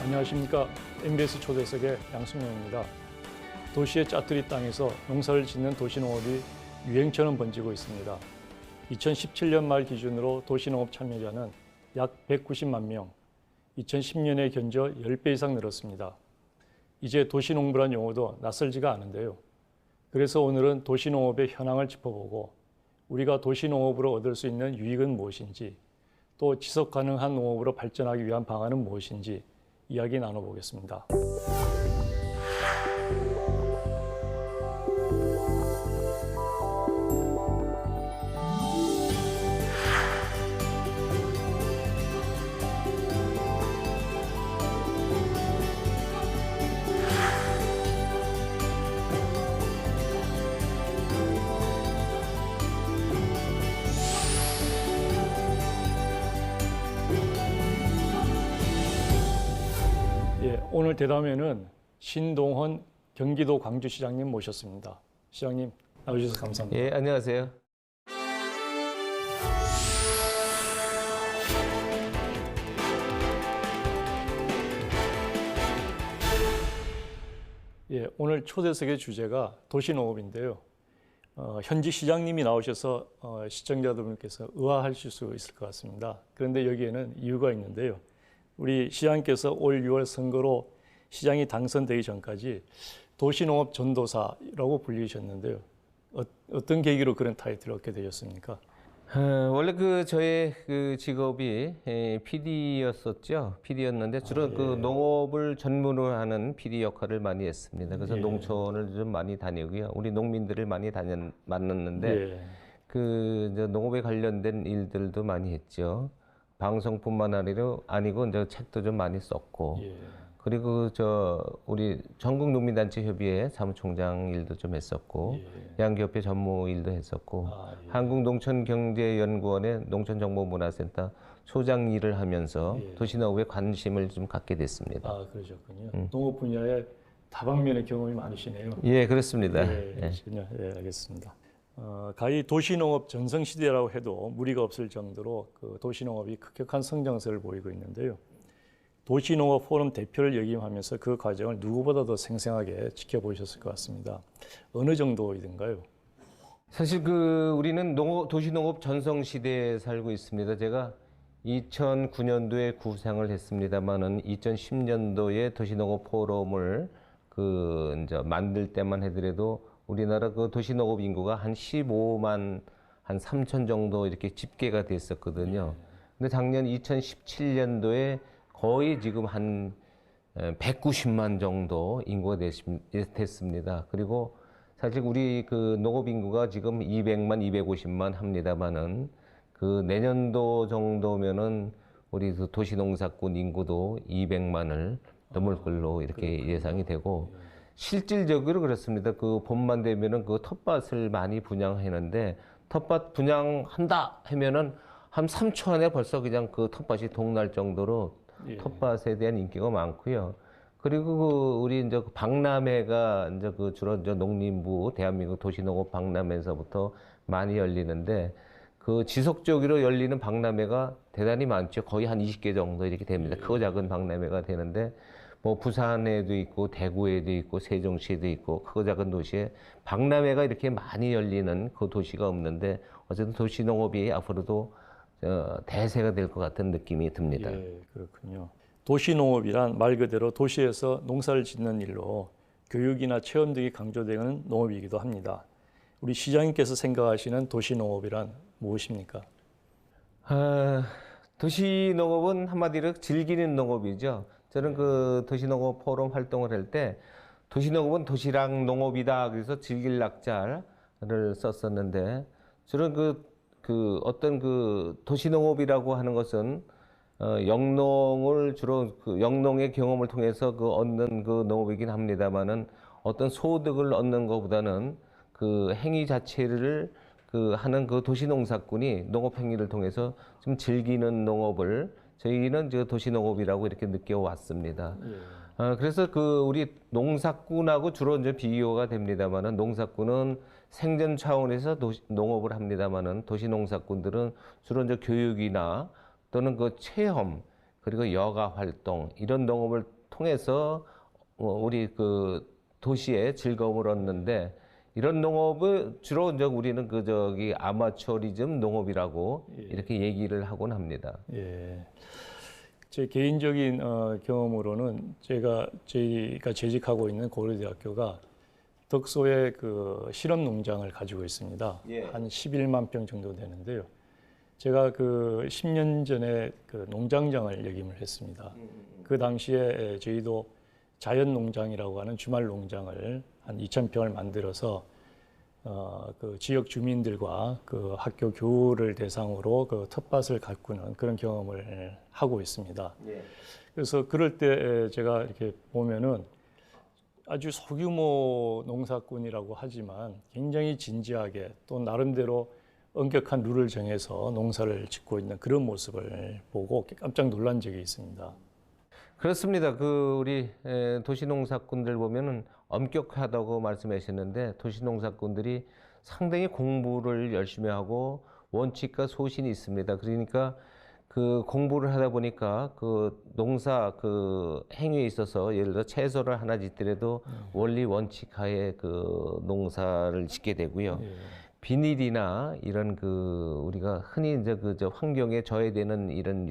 안녕하십니까. MBS 초대석의 양승용입니다. 도시의 짜투리 땅에서 농사를 짓는 도시농업이 유행처럼 번지고 있습니다. 2017년 말 기준으로 도시농업 참여자는 약 190만 명, 2010년에 견저 10배 이상 늘었습니다. 이제 도시농부란 용어도 낯설지가 않은데요. 그래서 오늘은 도시농업의 현황을 짚어보고 우리가 도시농업으로 얻을 수 있는 유익은 무엇인지, 또 지속 가능한 농업으로 발전하기 위한 방안은 무엇인지 이야기 나눠보겠습니다. 오늘 대담에는 신동헌 경기도 광주시장님 모셨습니다. 시장님 나와주셔서 감사합니다. 예, 안녕하세요. 오늘 초대석의 주제가 도시농업인데요. 현직 시장님이 나오셔서 시청자분께서 의아하실 수 있을 것 같습니다. 그런데 여기에는 이유가 있는데요. 우리 시장께서 올 6월 선거로 시장이 당선되기 전까지 도시농업 전도사라고 불리셨는데요. 어떤 계기로 그런 타이틀을 얻게 되셨습니까? 원래 저의 직업이 PD였었죠. PD였는데 주로 농업을 전문으로 하는 PD 역할을 많이 했습니다. 그래서 농촌을 좀 많이 다니고요. 우리 농민들을 많이 만났는데 이제 농업에 관련된 일들도 많이 했죠. 방송뿐만 아니고 이제 책도 좀 많이 썼고, 그리고 우리 전국농민단체 협의회 사무총장 일도 좀 했었고, 양기협회 전무 일도 했었고, 한국농촌경제연구원의 농촌정보문화센터 소장 일을 하면서 도시농업에 관심을 좀 갖게 됐습니다. 아, 그러셨군요. 농업 분야에 다방면의 경험이 많으시네요. 예, 그렇습니다. 그렇군요. 알겠습니다. 가히 도시농업 전성시대라고 해도 무리가 없을 정도로 도시농업이 급격한 성장세를 보이고 있는데요. 도시농업 포럼 대표를 역임하면서 그 과정을 누구보다도 생생하게 지켜보셨을 것 같습니다. 어느 정도이던가요? 사실 우리는 도시농업 전성시대에 살고 있습니다. 제가 2009년도에 구상을 했습니다만은 2010년도에 도시농업 포럼을 이제 만들 때만 해더라도 우리나라 도시농업 인구가 한 15만 한 3천 정도 이렇게 집계가 됐었거든요. 근데 작년 2017년도에 거의 지금 한 190만 정도 인구가 됐습니다. 그리고 사실 우리 농업 인구가 지금 200만, 250만 합니다만은 내년도 정도면은 우리 도시농사꾼 인구도 200만을 넘을 걸로 이렇게 예상이 되고, 실질적으로 그렇습니다. 봄만 되면은 텃밭을 많이 분양하는데, 텃밭 분양한다 하면은 한 3초 안에 벌써 그냥 텃밭이 동날 정도로 텃밭에 대한 인기가 많고요. 그리고 우리 이제 박람회가 이제 주로 이제 농림부 대한민국 도시농업 박람회에서부터 많이 열리는데, 지속적으로 열리는 박람회가 대단히 많죠. 거의 한 20개 정도 이렇게 됩니다. 크고 작은 박람회가 되는데, 부산에도 있고 대구에도 있고 세종시에도 있고 크고 작은 도시에 박람회가 이렇게 많이 열리는 도시가 없는데, 어쨌든 도시농업이 앞으로도 대세가 될 것 같은 느낌이 듭니다. 그렇군요. 도시농업이란 말 그대로 도시에서 농사를 짓는 일로 교육이나 체험 등이 강조되는 농업이기도 합니다. 우리 시장님께서 생각하시는 도시농업이란 무엇입니까? 도시농업은 한마디로 즐기는 농업이죠. 저는 도시농업 포럼 활동을 할 때 도시농업은 도시락 농업이다. 그래서 즐길 낙자를 썼었는데, 저는 어떤 도시농업이라고 하는 것은 영농을 주로 영농의 경험을 통해서 얻는 농업이긴 합니다만은, 어떤 소득을 얻는 것보다는 행위 자체를 하는 도시농사꾼이 농업 행위를 통해서 좀 즐기는 농업을 저희는 도시농업이라고 이렇게 느껴왔습니다. 그래서 우리 농사꾼하고 주로 이제 비교가 됩니다만은, 농사꾼은 생존 차원에서 농업을 합니다만은, 도시농사꾼들은 주로 이제 교육이나 또는 체험, 그리고 여가 활동, 이런 농업을 통해서 우리 그 도시에 즐거움을 얻는데 이런 농업을 주로 이제 우리는 그 저기 아마추어리즘 농업이라고 이렇게 얘기를 하곤 합니다. 예. 제 개인적인 경험으로는 저희가 재직하고 있는 고려대학교가 덕소에 그 실험 농장을 가지고 있습니다. 예. 한 11만 평 정도 되는데요. 제가 그 10년 전에 그 농장장을 역임을 했습니다. 그 당시에 저희도 자연 농장이라고 하는 주말 농장을 한 2,000평을 만들어서 그 지역 주민들과 그 학교 교우를 대상으로 그 텃밭을 가꾸는 그런 경험을 하고 있습니다. 예. 그래서 그럴 때 제가 이렇게 보면은 아주 소규모 농사꾼이라고 하지만 굉장히 진지하게 또 나름대로 엄격한 룰을 정해서 농사를 짓고 있는 그런 모습을 보고 깜짝 놀란 적이 있습니다. 그렇습니다. 그 우리 도시농사꾼들 보면은 엄격하다고 말씀하셨는데 도시농사꾼들이 상당히 공부를 열심히 하고 원칙과 소신이 있습니다. 그러니까 그 공부를 하다 보니까 그 농사 그 행위에 있어서 예를 들어 채소를 하나 짓더라도 원리 원칙하에 그 농사를 짓게 되고요. 예. 비닐이나 이런 그 우리가 흔히 이제 그 저 환경에 저해되는 이런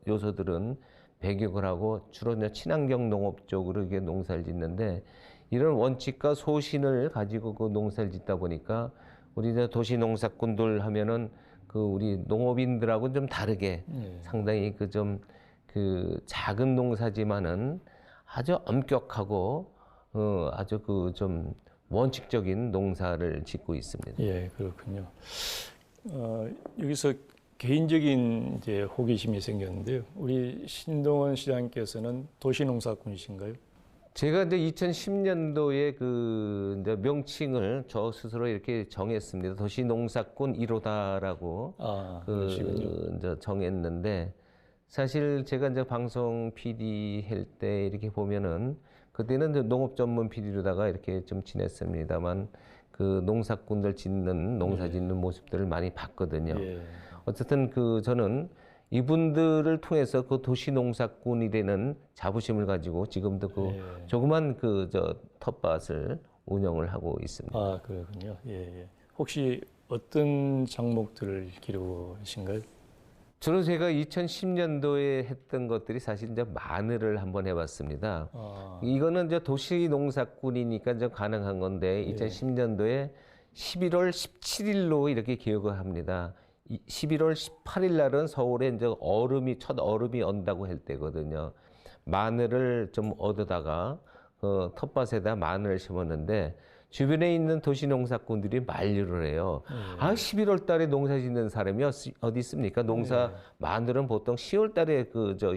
요소들은 배격을 하고 주로 이제 친환경 농업 쪽으로 이게 농사를 짓는데 이런 원칙과 소신을 가지고 그 농사를 짓다 보니까 우리 이제 도시 농사꾼들 하면은 그 우리 농업인들하고는 좀 다르게 상당히 그 좀 그 작은 농사지만은 아주 엄격하고 아주 그 좀 원칙적인 농사를 짓고 있습니다. 예, 그렇군요. 여기서 개인적인 이제 호기심이 생겼는데요. 우리 신동원 시장님께서는 도시농사꾼이신가요? 제가 이제 2010년도에 그 이제 명칭을 저 스스로 이렇게 정했습니다. 도시농사꾼 1호다라고 그러시군요. 이제 정했는데 사실 제가 이제 방송 PD 할 때 이렇게 보면은 그때는 이제 농업 전문 PD로다가 이렇게 좀 지냈습니다만 그 농사꾼들 농사 짓는 모습들을 많이 봤거든요. 예. 어쨌든 그 저는 이분들을 통해서 그 도시 농사꾼이 되는 자부심을 가지고 지금도 그 조그만 그 저 텃밭을 운영을 하고 있습니다. 아, 그렇군요. 예, 예. 혹시 어떤 작목들을 기르신가요? 주로 제가 2010년도에 했던 것들이 사실 이제 마늘을 한번 해봤습니다. 이거는 이제 도시 농사꾼이니까 이제 가능한 건데 2010년도에 11월 17일로 이렇게 기억을 합니다. 11월 18일 날은 서울에 이제 첫 얼음이 온다고 할 때거든요. 마늘을 좀 얻어다가 텃밭에다 마늘을 심었는데 주변에 있는 도시 농사꾼들이 만류를 해요. 11월 달에 농사 짓는 사람이 어디 있습니까? 마늘은 보통 10월 달에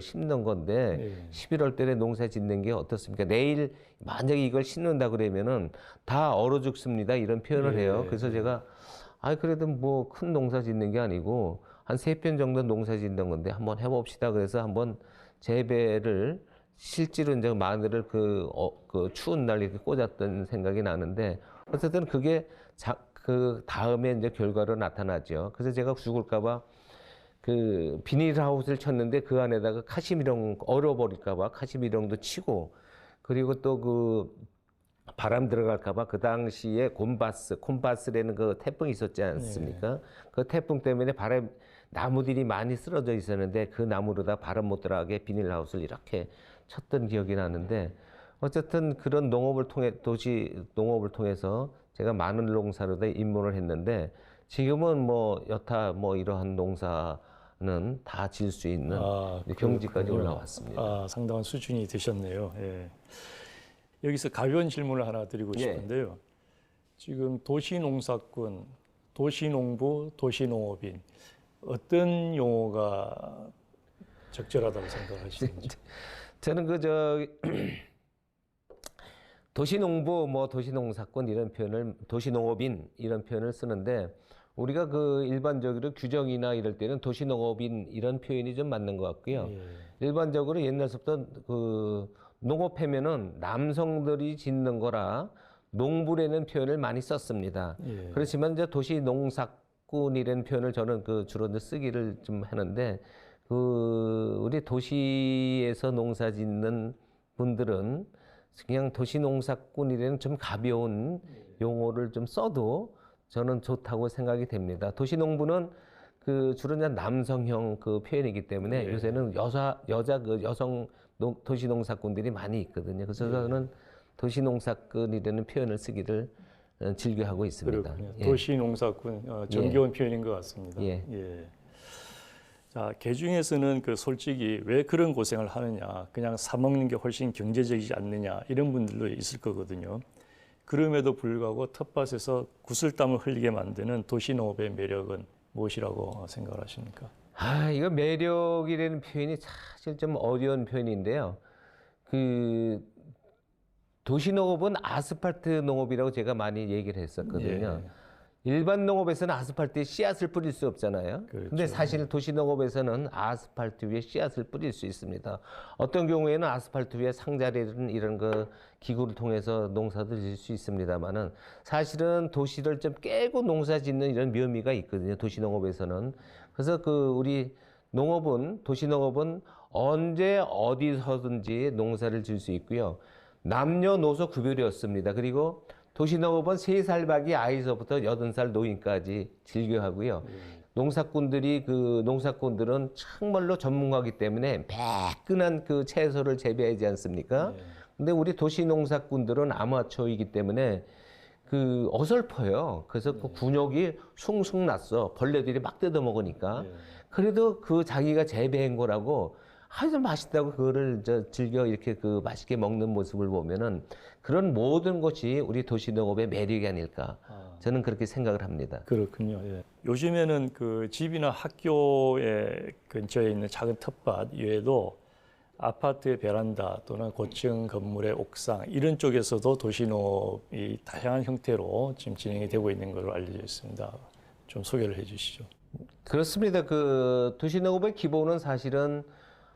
심는 건데 11월 달에 농사 짓는 게 어떻습니까? 내일 만약에 이걸 심는다 그러면은 다 얼어 죽습니다. 이런 표현을 해요. 그래서 제가 그래도 뭐 큰 농사 짓는 게 아니고 한 3편 정도 농사 짓는 건데 한번 해봅시다. 그래서 한번 재배를 실제로 이제 마늘을 그 추운 날 이렇게 꽂았던 생각이 나는데 어쨌든 그게 그 다음에 이제 결과로 나타나죠. 그래서 제가 죽을까봐 그 비닐하우스를 쳤는데 그 안에다가 카시미령 얼어버릴까봐 카시미령도 치고 그리고 또 그 바람 들어갈까봐 그 당시에 콘바스라는 그 태풍이 있었지 않습니까? 그 태풍 때문에 나무들이 많이 쓰러져 있었는데 그 나무로다 바람 못 들어가게 비닐하우스를 이렇게 쳤던 기억이 나는데 어쨌든 그런 도시 농업을 통해서 제가 많은 농사로다 입문을 했는데 지금은 뭐 여타 뭐 이러한 농사는 다 질 수 있는 경지까지 올라왔습니다. 상당한 수준이 되셨네요. 예. 여기서 가벼운 질문을 하나 드리고 싶은데요. 지금 도시농사꾼, 도시농부, 도시농업인 어떤 용어가 적절하다고 생각하시는지? 저는 도시농부, 뭐 도시농사꾼 이런 표현을 도시농업인 이런 표현을 쓰는데 우리가 그 일반적으로 규정이나 이럴 때는 도시농업인 이런 표현이 좀 맞는 것 같고요. 일반적으로 옛날부터 그 농업하면은 남성들이 짓는 거라 농부라는 표현을 많이 썼습니다. 그렇지만 이제 도시농사꾼이라는 표현을 저는 주로 이제 쓰기를 좀 하는데 우리 도시에서 농사 짓는 분들은 그냥 도시농사꾼이라는 좀 가벼운 용어를 좀 써도 저는 좋다고 생각이 됩니다. 도시농부는 그 주로 이제 남성형 그 표현이기 때문에 요새는 여자 그 여성 도시농사꾼들이 많이 있거든요. 그래서 저는 도시농사꾼이라는 표현을 쓰기를 즐겨하고 있습니다. 그렇군요. 도시농사꾼 정겨운 표현인 것 같습니다. 예. 예. 자, 개중에서는 그 솔직히 왜 그런 고생을 하느냐, 그냥 사 먹는 게 훨씬 경제적이지 않느냐 이런 분들도 있을 거거든요. 그럼에도 불구하고 텃밭에서 구슬땀을 흘리게 만드는 도시농업의 매력은 무엇이라고 생각을 하십니까? 이거 매력이라는 표현이 사실 좀 어려운 표현인데요. 그 도시농업은 아스팔트 농업이라고 제가 많이 얘기를 했었거든요. 일반 농업에서는 아스팔트에 씨앗을 뿌릴 수 없잖아요. 그렇죠. 근데 사실 도시농업에서는 아스팔트 위에 씨앗을 뿌릴 수 있습니다. 어떤 경우에는 아스팔트 위에 상자리는 이런 거 기구를 통해서 농사도 지을 수 있습니다만은 사실은 도시를 좀 깨고 농사 짓는 이런 묘미가 있거든요. 도시농업에서는. 그래서 우리 도시농업은 언제 어디서든지 농사를 지을 수 있고요. 남녀노소 구별이 없습니다. 그리고 도시농업은 3살 박이 아이서부터 80살 노인까지 즐겨 하고요. 농사꾼들은 정말로 전문가이기 때문에 매끈한 그 채소를 재배하지 않습니까? 근데 우리 도시농사꾼들은 아마추어이기 때문에 어설퍼요. 그래서 그 군욕이 숭숭 났어. 벌레들이 막 뜯어 먹으니까. 그래도 자기가 재배한 거라고 아주 맛있다고 그거를 즐겨 이렇게 맛있게 먹는 모습을 보면은 그런 모든 것이 우리 도시농업의 매력이 아닐까. 저는 그렇게 생각을 합니다. 그렇군요. 예. 요즘에는 그 집이나 학교에 근처에 있는 작은 텃밭 외에도 아파트의 베란다 또는 고층 건물의 옥상 이런 쪽에서도 도시농업이 다양한 형태로 지금 진행이 되고 있는 것으로 알려져 있습니다. 좀 소개를 해주시죠. 그렇습니다. 도시농업의 기본은 사실은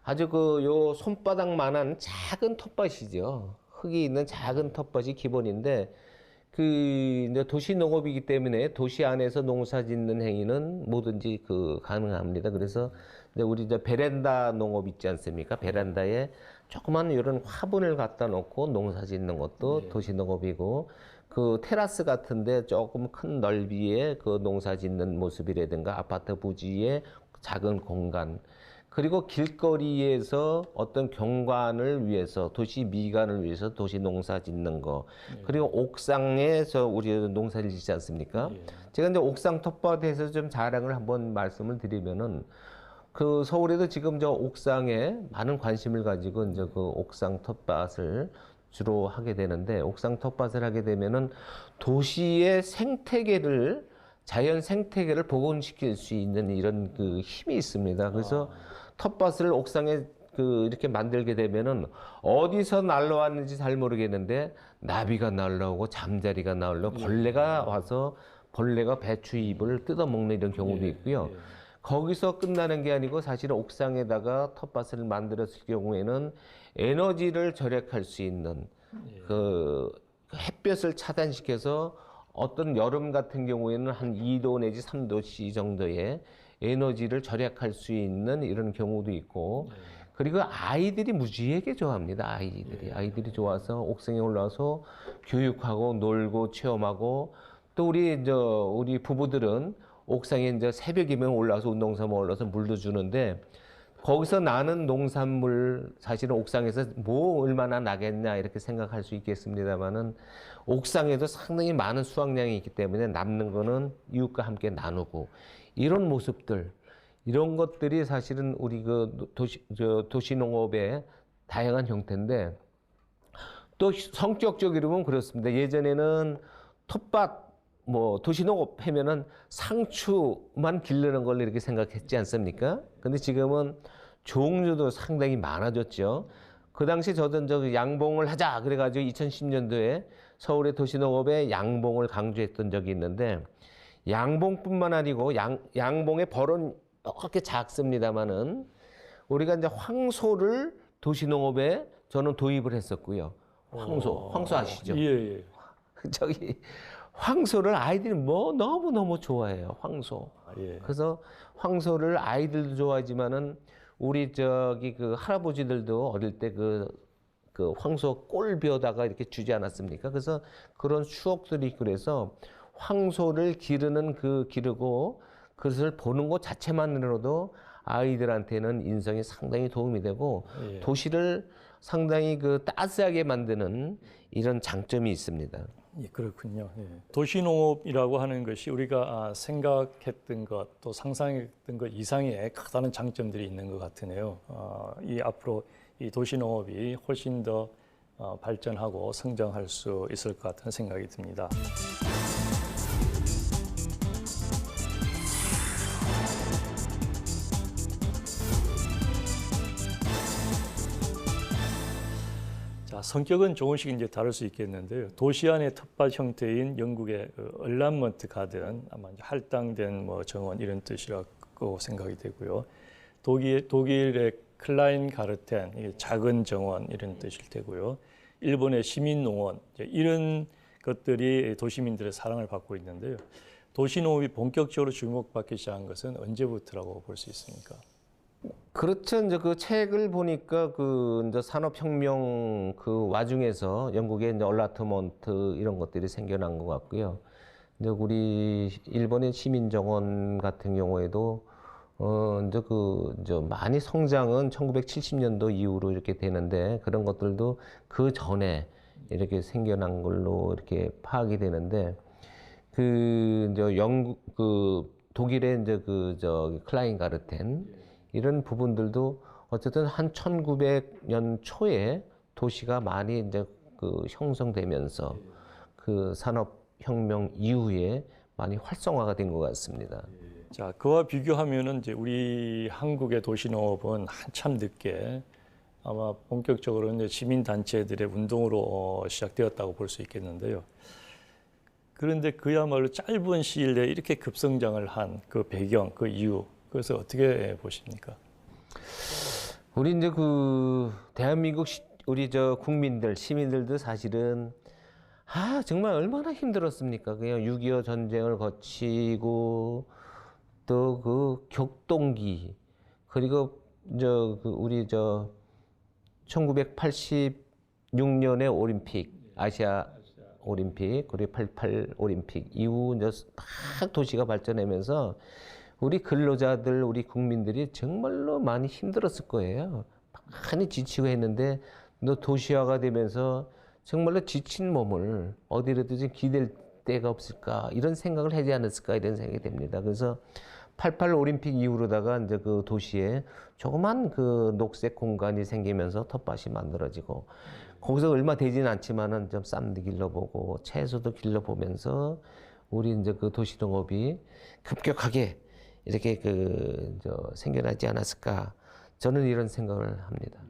아주 요 손바닥만한 작은 텃밭이죠. 흙이 있는 작은 텃밭이 기본인데 이제 도시 농업이기 때문에 도시 안에서 농사 짓는 행위는 뭐든지 가능합니다. 그래서 이제 우리 이제 베란다 농업 있지 않습니까? 베란다에 조그만 이런 화분을 갖다 놓고 농사 짓는 것도 도시 농업이고 테라스 같은데 조금 큰 넓이의 농사 짓는 모습이라든가 아파트 부지의 작은 공간 그리고 길거리에서 어떤 경관을 위해서 도시 미관을 위해서 도시 농사 짓는 거 그리고 옥상에서 우리 농사를 짓지 않습니까? 제가 이제 옥상 텃밭에서 좀 자랑을 한번 말씀을 드리면은 서울에도 지금 옥상에 많은 관심을 가지고 이제 옥상 텃밭을 주로 하게 되는데 옥상 텃밭을 하게 되면은 도시의 자연 생태계를 복원시킬 수 있는 이런 힘이 있습니다. 그래서 텃밭을 옥상에 이렇게 만들게 되면은 어디서 날라왔는지 잘 모르겠는데 나비가 날라오고 잠자리가 날라오고 벌레가 와서 벌레가 배추 잎을 뜯어먹는 이런 경우도 있고요. 거기서 끝나는 게 아니고 사실은 옥상에다가 텃밭을 만들었을 경우에는 에너지를 절약할 수 있는 햇볕을 차단시켜서 어떤 여름 같은 경우에는 한 2도 내지 3도씨 정도의 에너지를 절약할 수 있는 이런 경우도 있고 그리고 아이들이 무지하게 좋아합니다. 아이들이 좋아서 옥상에 올라와서 교육하고 놀고 체험하고 또 우리 부부들은 옥상에 이제 새벽이면 올라와서 운동삼아 올라와서 물도 주는데 거기서 나는 농산물 사실은 옥상에서 뭐 얼마나 나겠냐 이렇게 생각할 수 있겠습니다만은 옥상에도 상당히 많은 수확량이 있기 때문에 남는 거는 이웃과 함께 나누고 이런 모습들 이런 것들이 사실은 우리 도시농업의 다양한 형태인데 또 성격적으로 보면 그렇습니다. 예전에는 텃밭 도시농업 하면은 상추만 기르는 걸 이렇게 생각했지 않습니까? 근데 지금은 종류도 상당히 많아졌죠. 그 당시 저도 양봉을 하자 그래가지고 2010년도에 서울의 도시농업에 양봉을 강조했던 적이 있는데 양봉뿐만 아니고 양봉의 벌은 그렇게 작습니다만은 우리가 이제 황소를 도시농업에 저는 도입을 했었고요. 황소 아시죠? 예. 황소를 아이들이 너무너무 좋아해요. 황소. 그래서 황소를 아이들도 좋아하지만은 우리 할아버지들도 어릴 때 그 황소 꼴벼다가 이렇게 주지 않았습니까? 그래서 그런 추억들이 있고 그래서 황소를 기르고 그것을 보는 것 자체만으로도 아이들한테는 인성에 상당히 도움이 되고 예. 도시를 상당히 그 따스하게 만드는 이런 장점이 있습니다. 예, 그렇군요. 예. 도시농업이라고 하는 것이 우리가 생각했던 것, 또 상상했던 것 이상의 크다는 장점들이 있는 것 같으네요. 이 앞으로 이 도시농업이 훨씬 더 발전하고 성장할 수 있을 것 같은 생각이 듭니다. 자, 성격은 조금씩 이제 다를 수 있겠는데요. 도시 안의 텃밭 형태인 영국의 얼란먼트 가든, 아마 이제 할당된 뭐 정원 이런 뜻이라고 생각이 되고요. 독일의 클라인 가르텐, 이게 작은 정원 이런 뜻일 테고요. 일본의 시민 농원, 이런 것들이 도시민들의 사랑을 받고 있는데요. 도시농업이 본격적으로 주목받기 시작한 것은 언제부터라고 볼 수 있습니까? 그렇죠. 이제 그 책을 보니까 그 이제 산업혁명 그 와중에서 영국의 이제 얼라트먼트 이런 것들이 생겨난 것 같고요. 이제 우리 일본의 시민정원 같은 경우에도 이제 많이 성장은 1970년도 이후로 이렇게 되는데 그런 것들도 그 전에 이렇게 생겨난 걸로 이렇게 파악이 되는데 그 이제 독일의 이제 클라인 가르텐 이런 부분들도 어쨌든 한 1900년 초에 도시가 많이 이제 그 형성되면서 그 산업혁명 이후에 많이 활성화가 된 것 같습니다. 자, 그와 비교하면은 이제 우리 한국의 도시농업은 한참 늦게 아마 본격적으로 이제 시민단체들의 운동으로 시작되었다고 볼 수 있겠는데요. 그런데 그야말로 짧은 시일 내에 이렇게 급성장을 한 그 배경, 그 이유, 그것을 어떻게 보십니까? 우리 이제 그 대한민국 우리 국민들, 시민들도 사실은 정말 얼마나 힘들었습니까? 그냥 6.25 전쟁을 거치고 또 그 격동기 그리고 우리 1986년에 올림픽 아시아 올림픽 그리고 88 올림픽 이후 이제 막 도시가 발전하면서 우리 근로자들, 우리 국민들이 정말로 많이 힘들었을 거예요. 많이 지치고 했는데 도시화가 되면서 정말로 지친 몸을 어디라도 기댈 데가 없을까 이런 생각을 하지 않았을까 이런 생각이 됩니다. 그래서 88 올림픽 이후로다가 이제 그 도시에 조그만 그 녹색 공간이 생기면서 텃밭이 만들어지고 거기서 얼마 되지는 않지만은 좀 쌈도 길러보고 채소도 길러보면서 우리 이제 그 도시농업이 급격하게 이렇게 생겨나지 않았을까 저는 이런 생각을 합니다.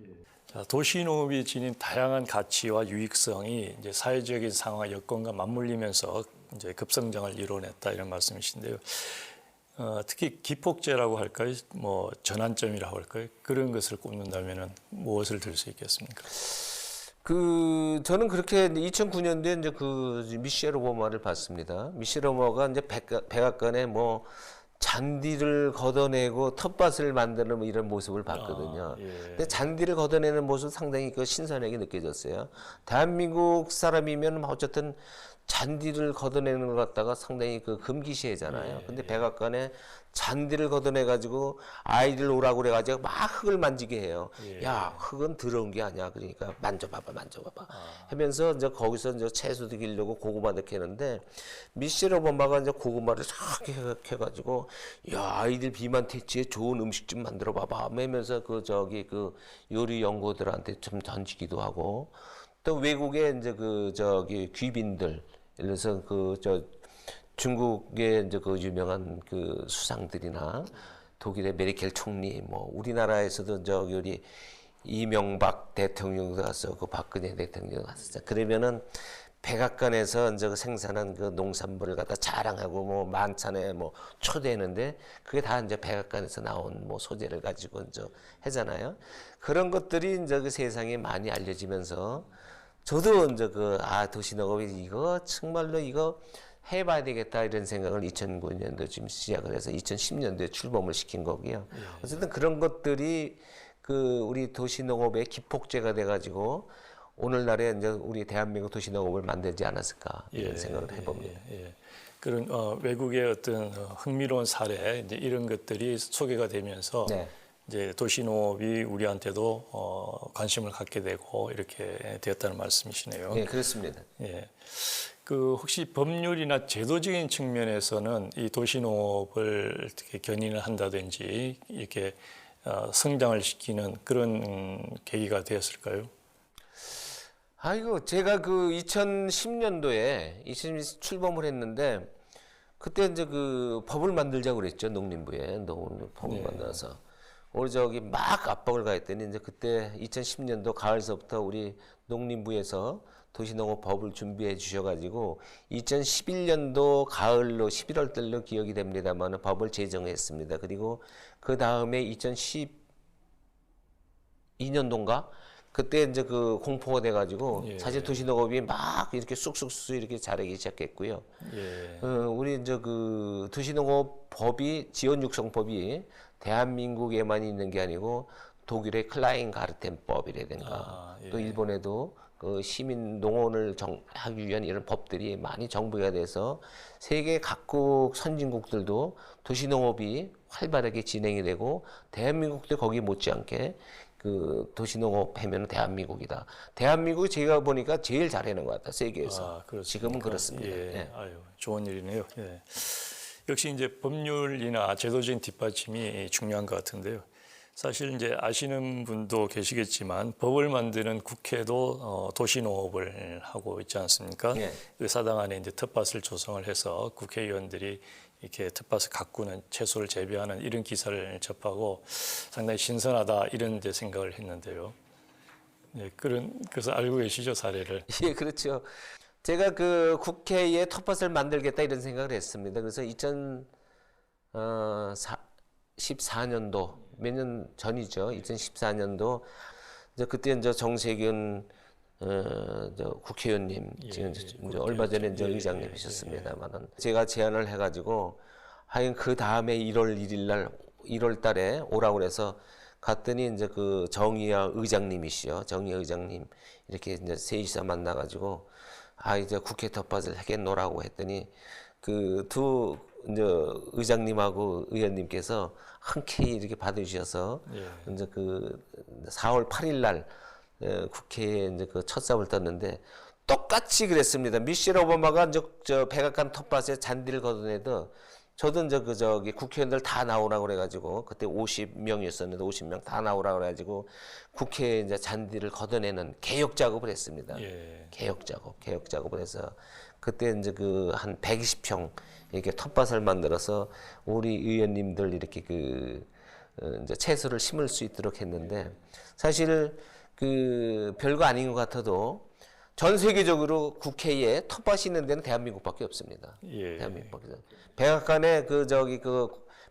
자, 도시농업이 지닌 다양한 가치와 유익성이 이제 사회적인 상황 여건과 맞물리면서 이제 급성장을 이뤄냈다 이런 말씀이신데요. 특히 기폭제라고 할까요? 뭐 전환점이라고 할까요? 그런 것을 꼽는다면은 무엇을 들 수 있겠습니까? 저는 그렇게 2009년도에 이제 미셸 오바마를 봤습니다. 미셸 오바마가 이제 백악관에 뭐 잔디를 걷어내고 텃밭을 만드는 이런 모습을 봤거든요. 예. 근데 잔디를 걷어내는 모습 상당히 신선하게 느껴졌어요. 대한민국 사람이면 어쨌든 잔디를 걷어내는 것 갖다가 상당히 금기시하잖아요. 근데 백악관에 잔디를 걷어내가지고 아이들 오라고 그래가지고 막 흙을 만지게 해요. 야, 흙은 더러운 게 아니야. 그러니까 만져봐봐. 하면서 이제 거기서 이제 채소도 기르려고 고구마 넣게 하는데 미셸 오바마가 이제 고구마를 싹 해가지고 야, 아이들 비만 퇴치에 좋은 음식 좀 만들어 봐봐. 하면서 그 요리 연구들한테 좀 던지기도 하고 또 외국의 이제 귀빈들 예를 들어서 중국의 이제 유명한 수상들이나 독일의 메르켈 총리, 뭐 우리나라에서도 우리 이명박 대통령도 갔어, 박근혜 대통령 갔었죠. 그러면은 백악관에서 이제 생산한 농산물을 갖다 자랑하고 뭐 만찬에 뭐 초대했는데 그게 다 이제 백악관에서 나온 뭐 소재를 가지고 이제 하잖아요. 그런 것들이 이제 세상에 많이 알려지면서 저도 이제 도시농업이 이거 정말로 이거 해봐야 되겠다 이런 생각을 2009년도 지금 시작을 해서 2010년도에 출범을 시킨 거고요. 어쨌든 그런 것들이 그 우리 도시농업의 기폭제가 돼가지고 오늘날에 이제 우리 대한민국 도시농업을 만들지 않았을까 이런 생각을 해봅니다. 그런 외국의 어떤 흥미로운 사례 이제 이런 것들이 소개가 되면서 네. 이제 도시농업이 우리한테도 관심을 갖게 되고 이렇게 되었다는 말씀이시네요. 네, 그렇습니다. 예. 그 혹시 법률이나 제도적인 측면에서는 이 도시농업을 어떻게 견인을 한다든지 이렇게 성장을 시키는 그런 계기가 되었을까요? 아이고, 제가 그 2010년도에 출범을 했는데 그때 이제 그 법을 만들자고 그랬죠. 농림부에 법을 만들어서 우리 저기 막 압박을 가했더니 이제 그때 2010년도 가을서부터 우리 농림부에서 도시농업 법을 준비해 주셔가지고 2011년도 가을로 11월 달로 기억이 됩니다만 법을 제정했습니다. 그리고 그 다음에 2012년도인가 그때 이제 그 공포가 돼가지고 사실 도시농업이 막 이렇게 쑥쑥쑥 이렇게 자라기 시작했고요. 우리 이제 그 도시농업 법이 지원 육성법이 대한민국에만 있는 게 아니고 독일의 클라인가르텐법이라든가 또 일본에도 그 시민 농원을 하기 위한 이런 법들이 많이 정비가 돼서 세계 각국 선진국들도 도시농업이 활발하게 진행이 되고 대한민국도 거기 못지않게 그 도시농업 하면 대한민국이다. 대한민국이 제가 보니까 제일 잘하는 것 같다 세계에서. 지금은 그렇습니다. 예. 아유, 좋은 일이네요. 예. 역시 이제 법률이나 제도적인 뒷받침이 중요한 것 같은데요. 사실 이제 아시는 분도 계시겠지만 법을 만드는 국회도 도시농업을 하고 있지 않습니까? 예. 의사당 안에 이제 텃밭을 조성을 해서 국회의원들이 이렇게 텃밭을 가꾸는 채소를 재배하는 이런 기사를 접하고 상당히 신선하다 이런 이제 생각을 했는데요. 네, 그래서 알고 계시죠 사례를? 예, 그렇죠. 제가 그 국회에 텃밭을 만들겠다 이런 생각을 했습니다. 그래서 2014년도 몇 년 전이죠. 2014년도 이제 그때 이제 정세균 국회의원님 지금 이제 얼마 전에 이제 의장님이셨습니다만은 제가 제안을 해가지고 하여간 그 다음에 1월 1일 날 1월 달에 오라고 그래서 갔더니 이제 그 정의아 의장님이시죠. 정의아 의장님 이렇게 이제 셋이서 만나가지고 이제 국회 텃밭을 하겠노라고 했더니 그 두 이제 의장님하고 의원님께서 흔쾌히 이렇게 받으셔서 이제 그 4월 8일 날 국회에 이제 그 첫 삽을 떴는데 똑같이 그랬습니다. 미셸 오바마가 이제 저 백악관 텃밭에 잔디를 걷어내도 저도 이제 그 저기 국회의원들 다 나오라고 그래가지고 그때 50명이었었는데 50명 다 나오라고 그래가지고 국회에 이제 잔디를 걷어내는 개혁 작업을 했습니다. 개혁 작업을 해서 그때 이제 그 한 120평 이렇게 텃밭을 만들어서 우리 의원님들 이렇게 그 이제 채소를 심을 수 있도록 했는데 사실 그 별거 아닌 것 같아도 전 세계적으로 국회에 텃밭이 있는 데는 대한민국밖에 없습니다. 대한민국밖에. 백악관에 그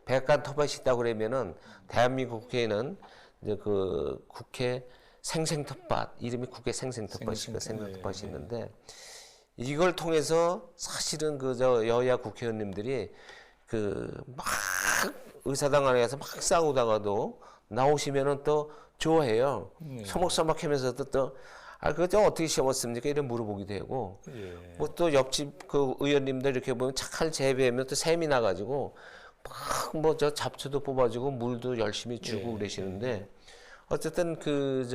백악관 텃밭이 있다고 그러면은 대한민국 국회에는 이제 그 국회 생생 텃밭 이름이 국회 생생 텃밭이 있는데 이걸 통해서 사실은 그 여야 국회의원님들이 그 막 의사당 안에 가서 막 싸우다가도 나오시면은 또 좋아해요. 서먹서먹하면서도 또 그거 좀 어떻게 심었습니까? 이런 물어보기도 하고 뭐 또 옆집 그 의원님들 이렇게 보면 착할 재배하면 또 샘이 나가지고 막 뭐 저 잡초도 뽑아주고 물도 열심히 주고 그러시는데 어쨌든 그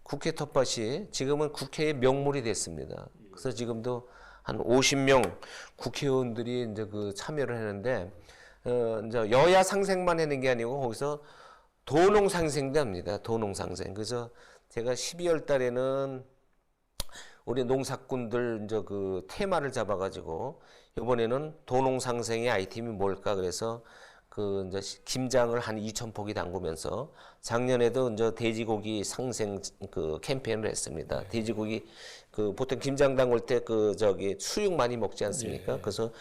국회 텃밭이 지금은 국회의 명물이 됐습니다. 그래서 지금도 한 50명 국회의원들이 이제 그 참여를 하는데 이제 여야 상생만 하는 게 아니고 거기서 도농 상생도 합니다. 도농 상생. 그래서 제가 12월 달에는 우리 농사꾼들 이제 그 테마를 잡아가지고 이번에는 도농 상생의 아이템이 뭘까 그래서 그 이제 김장을 한 2,000포기 담그면서 작년에도 이제 돼지고기 상생 그 캠페인을 했습니다. 돼지고기 그 보통 김장 담글 때 그 수육 많이 먹지 않습니까? 그래서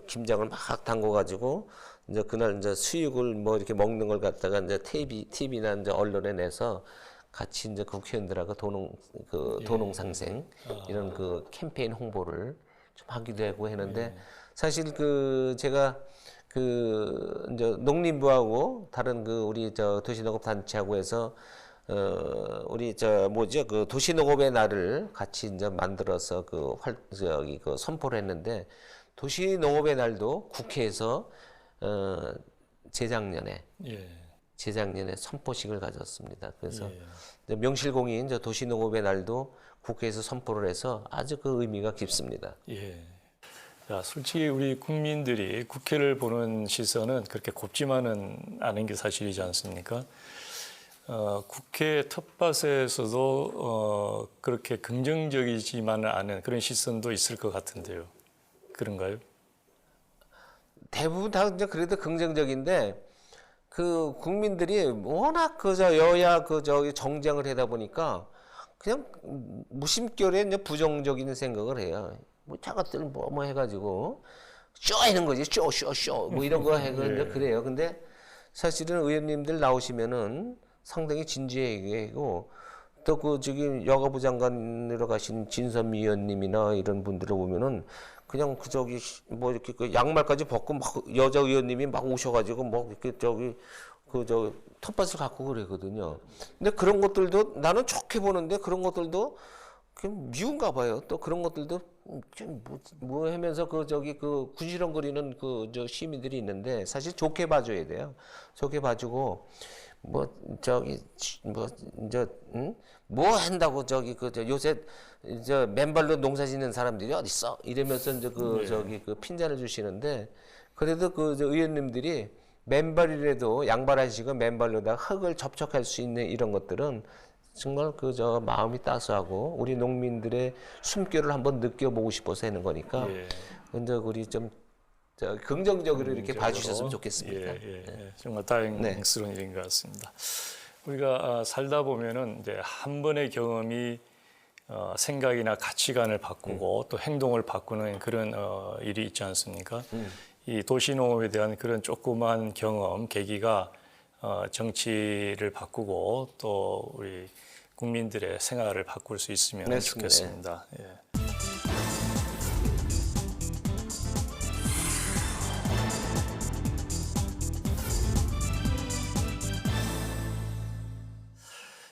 김장을 막 담궈가지고 이제 그날 이제 수육을 뭐 이렇게 먹는 걸 갖다가 이제 TV나 이제 언론에 내서 같이 이제 국회의원들하고 도농 상생 이런 그 캠페인 홍보를 좀 하기도 하고 했는데 사실 그 제가 그 이제 농림부하고 다른 그 우리 저 도시농업 단체하고 해서 우리 저 뭐죠 그 도시농업의 날을 같이 이제 만들어서 저기 그 선포를 했는데 도시농업의 날도 국회에서 재작년에 예. 선포식을 가졌습니다. 그래서 예. 이제 명실공히 이제 도시농업의 날도 국회에서 선포를 해서 아주 그 의미가 깊습니다. 예. 자, 솔직히 우리 국민들이 국회를 보는 시선은 그렇게 곱지만은 않은 게 사실이지 않습니까? 국회 텃밭에서도 그렇게 긍정적이지만은 않은 그런 시선도 있을 것 같은데요. 그런가요? 대부분 다 이제 그래도 긍정적인데 그 국민들이 워낙 그저 여야 그 저기 정쟁을 하다 보니까 그냥 무심결에 이제 부정적인 생각을 해요. 뭐 저것들 뭐 해가지고 쇼 하는 거지 쇼 뭐 이런 거 해가지고 그래요. 근데 사실은 의원님들 나오시면은 상당히 진지하고 또 그 저기 여가부 장관으로 가신 진선미 의원님이나 이런 분들을 보면은 그냥 그 저기 뭐 이렇게 그 양말까지 벗고 막 여자 의원님이 막 오셔가지고 뭐 이렇게 저기 그 저 텃밭을 갖고 그러거든요. 근데 그런 것들도 나는 좋게 보는데 그런 것들도 그냥 미운가 봐요. 또 그런 것들도 뭐 하면서 그 저기 그 군시렁거리는 그 저 시민들이 있는데 사실 좋게 봐줘야 돼요. 좋게 봐주고 뭐 저기 뭐 이제 뭐 한다고 저기 그 저 요새 저 맨발로 농사 짓는 사람들이 어디 있어? 이러면서 이제 그 저기 그 핀잔을 주시는데 그래도 그 저 의원님들이 맨발이라도 양발 안 신고 맨발로다가 흙을 접촉할 수 있는 이런 것들은 정말 그 저 마음이 따스하고 우리 농민들의 숨결을 한번 느껴보고 싶어서 하는 거니까 근데 우리 좀 저 긍정적으로 이렇게 봐주셨으면 좋겠습니다. 정말 다행스러운 일인 것 같습니다. 우리가 살다 보면은 이제 한 번의 경험이 생각이나 가치관을 바꾸고 또 행동을 바꾸는 그런 일이 있지 않습니까? 이 도시농업에 대한 그런 조그만 경험, 계기가 정치를 바꾸고 또 우리 국민들의 생활을 바꿀 수 있으면 좋겠습니다. 예.